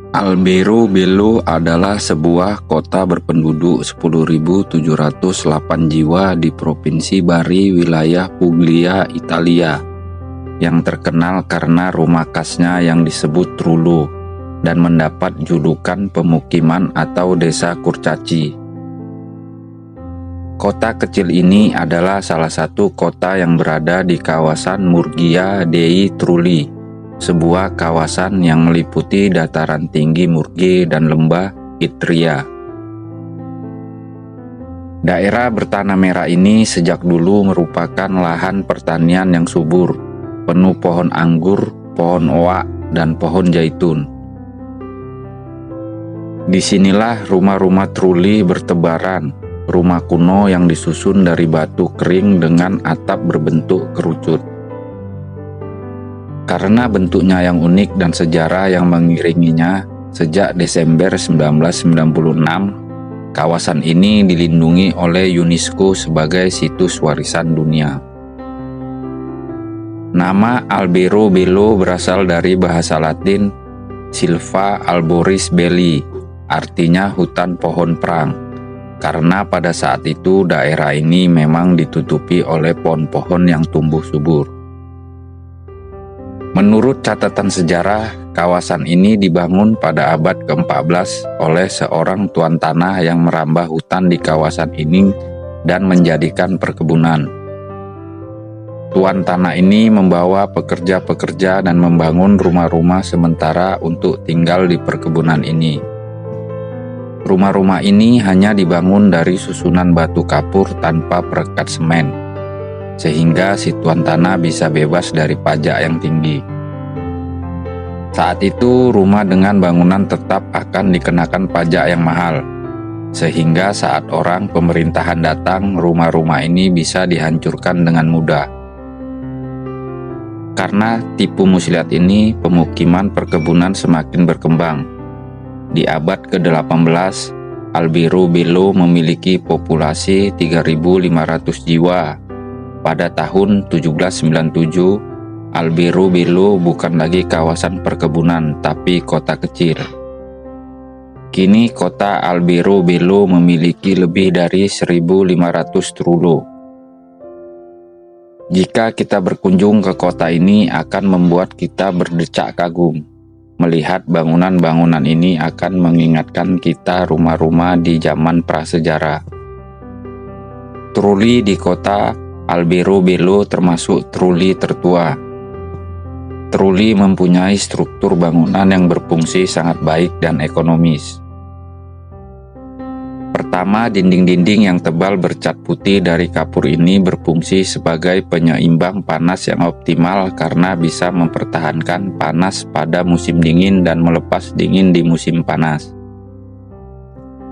Albero Bello adalah sebuah kota berpenduduk 10.708 jiwa di Provinsi Bari, wilayah Puglia, Italia, yang terkenal karena rumah khasnya yang disebut Trullo dan mendapat julukan pemukiman atau desa kurcaci. Kota kecil ini adalah salah satu kota yang berada di kawasan Murgia dei Trulli, sebuah kawasan yang meliputi dataran tinggi Murge dan lembah Itria. Daerah bertanah merah ini sejak dulu merupakan lahan pertanian yang subur, penuh pohon anggur, pohon oak, dan pohon zaitun. Disinilah rumah-rumah Trulli bertebaran, rumah kuno yang disusun dari batu kering dengan atap berbentuk kerucut. Karena bentuknya yang unik dan sejarah yang mengiringinya, sejak Desember 1996, kawasan ini dilindungi oleh UNESCO sebagai situs warisan dunia. Nama Albero Bello berasal dari bahasa Latin Silva Arboris Belli, artinya hutan pohon perang. Karena pada saat itu daerah ini memang ditutupi oleh pohon-pohon yang tumbuh subur. Menurut catatan sejarah, kawasan ini dibangun pada abad ke-14 oleh seorang tuan tanah yang merambah hutan di kawasan ini dan menjadikan perkebunan. Tuan tanah ini membawa pekerja-pekerja dan membangun rumah-rumah sementara untuk tinggal di perkebunan ini. Rumah-rumah ini hanya dibangun dari susunan batu kapur tanpa perekat semen, sehingga si tuan tanah bisa bebas dari pajak yang tinggi. Saat itu, rumah dengan bangunan tetap akan dikenakan pajak yang mahal, sehingga saat orang pemerintahan datang, rumah-rumah ini bisa dihancurkan dengan mudah. Karena tipu muslihat ini, pemukiman perkebunan semakin berkembang. Di abad ke-18, Albero Bello memiliki populasi 3.500 jiwa. Pada tahun 1797, Albero Bello bukan lagi kawasan perkebunan, tapi kota kecil. Kini kota Albero Bello memiliki lebih dari 1.500 Trullo. Jika kita berkunjung ke kota ini akan membuat kita berdecak kagum. Melihat bangunan-bangunan ini akan mengingatkan kita rumah-rumah di zaman prasejarah. Trulli di kota Albero Bello termasuk Trulli tertua. Trulli mempunyai struktur bangunan yang berfungsi sangat baik dan ekonomis. Pertama, dinding-dinding yang tebal bercat putih dari kapur ini berfungsi sebagai penyeimbang panas yang optimal karena bisa mempertahankan panas pada musim dingin dan melepas dingin di musim panas.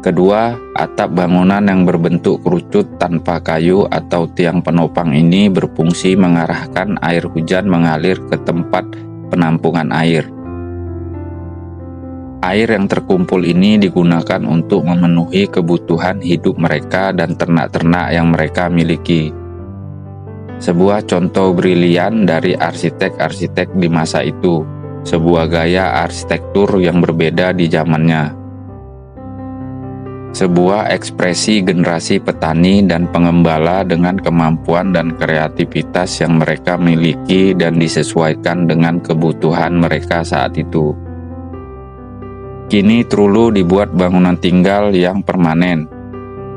Kedua, atap bangunan yang berbentuk kerucut tanpa kayu atau tiang penopang ini berfungsi mengarahkan air hujan mengalir ke tempat penampungan air. Air yang terkumpul ini digunakan untuk memenuhi kebutuhan hidup mereka dan ternak-ternak yang mereka miliki. Sebuah contoh brilian dari arsitek-arsitek di masa itu, sebuah gaya arsitektur yang berbeda di zamannya. Sebuah ekspresi generasi petani dan pengembala dengan kemampuan dan kreativitas yang mereka miliki dan disesuaikan dengan kebutuhan mereka saat itu. Kini Trullo dibuat bangunan tinggal yang permanen.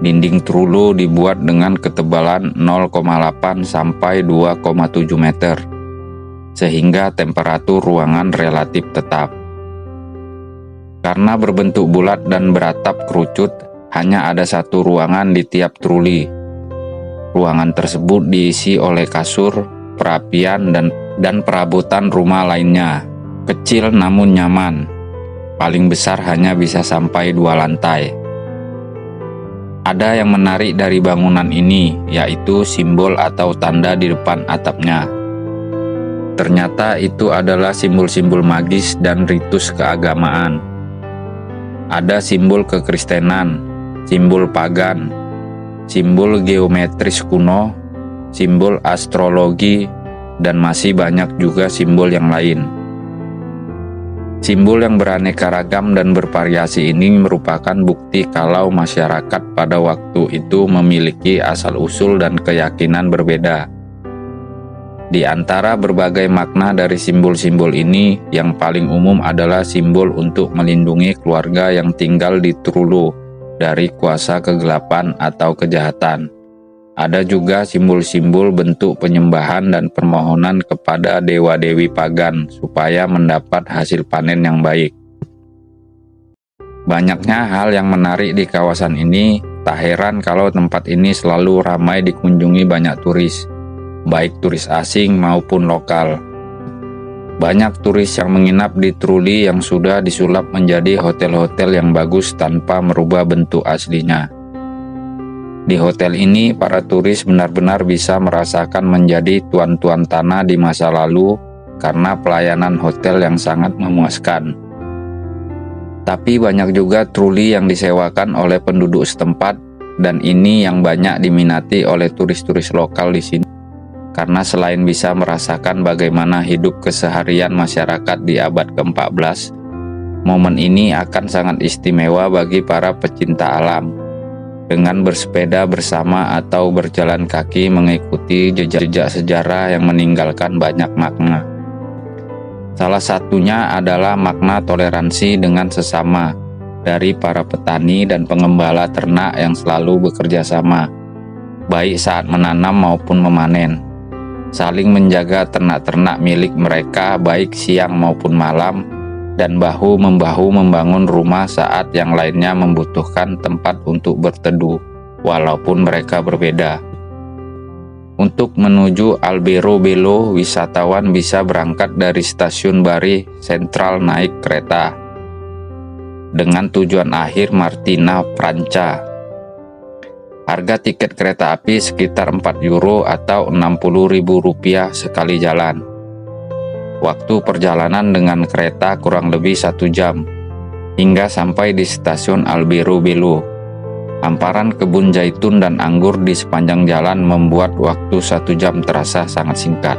Dinding Trullo dibuat dengan ketebalan 0,8 sampai 2,7 meter, sehingga temperatur ruangan relatif tetap. Karena berbentuk bulat dan beratap kerucut, hanya ada satu ruangan di tiap Trulli. Ruangan tersebut diisi oleh kasur, perapian, dan perabotan rumah lainnya. Kecil namun nyaman. Paling besar hanya bisa sampai 2 lantai. Ada yang menarik dari bangunan ini, yaitu simbol atau tanda di depan atapnya. Ternyata itu adalah simbol-simbol magis dan ritus keagamaan. Ada simbol kekristenan, simbol pagan, simbol geometris kuno, simbol astrologi, dan masih banyak juga simbol yang lain. Simbol yang beraneka ragam dan bervariasi ini merupakan bukti kalau masyarakat pada waktu itu memiliki asal-usul dan keyakinan berbeda. Di antara berbagai makna dari simbol-simbol ini, yang paling umum adalah simbol untuk melindungi keluarga yang tinggal di Trulu dari kuasa kegelapan atau kejahatan. Ada juga simbol-simbol bentuk penyembahan dan permohonan kepada dewa-dewi pagan supaya mendapat hasil panen yang baik. Banyaknya hal yang menarik di kawasan ini, tak heran kalau tempat ini selalu ramai dikunjungi banyak turis, baik turis asing maupun lokal. Banyak turis yang menginap di Truli yang sudah disulap menjadi hotel-hotel yang bagus tanpa merubah bentuk aslinya. Di hotel ini, para turis benar-benar bisa merasakan menjadi tuan-tuan tanah di masa lalu karena pelayanan hotel yang sangat memuaskan. Tapi banyak juga truli yang disewakan oleh penduduk setempat, dan ini yang banyak diminati oleh turis-turis lokal di sini. Karena selain bisa merasakan bagaimana hidup keseharian masyarakat di abad ke-14, momen ini akan sangat istimewa bagi para pecinta alam. Dengan bersepeda bersama atau berjalan kaki mengikuti jejak-jejak sejarah yang meninggalkan banyak makna. Salah satunya adalah makna toleransi dengan sesama dari para petani dan pengembala ternak yang selalu bekerja sama, baik saat menanam maupun memanen. Saling menjaga ternak-ternak milik mereka baik siang maupun malam, dan bahu-membahu membangun rumah saat yang lainnya membutuhkan tempat untuk berteduh, walaupun mereka berbeda. Untuk menuju Albero Belo, wisatawan bisa berangkat dari stasiun Bari Sentral naik kereta dengan tujuan akhir Martina Franca. Harga tiket kereta api sekitar 4 euro atau Rp60.000 sekali jalan. Waktu perjalanan dengan kereta kurang lebih 1 jam, hingga sampai di stasiun Albero Belo. Hamparan kebun zaitun dan anggur di sepanjang jalan membuat waktu 1 jam terasa sangat singkat.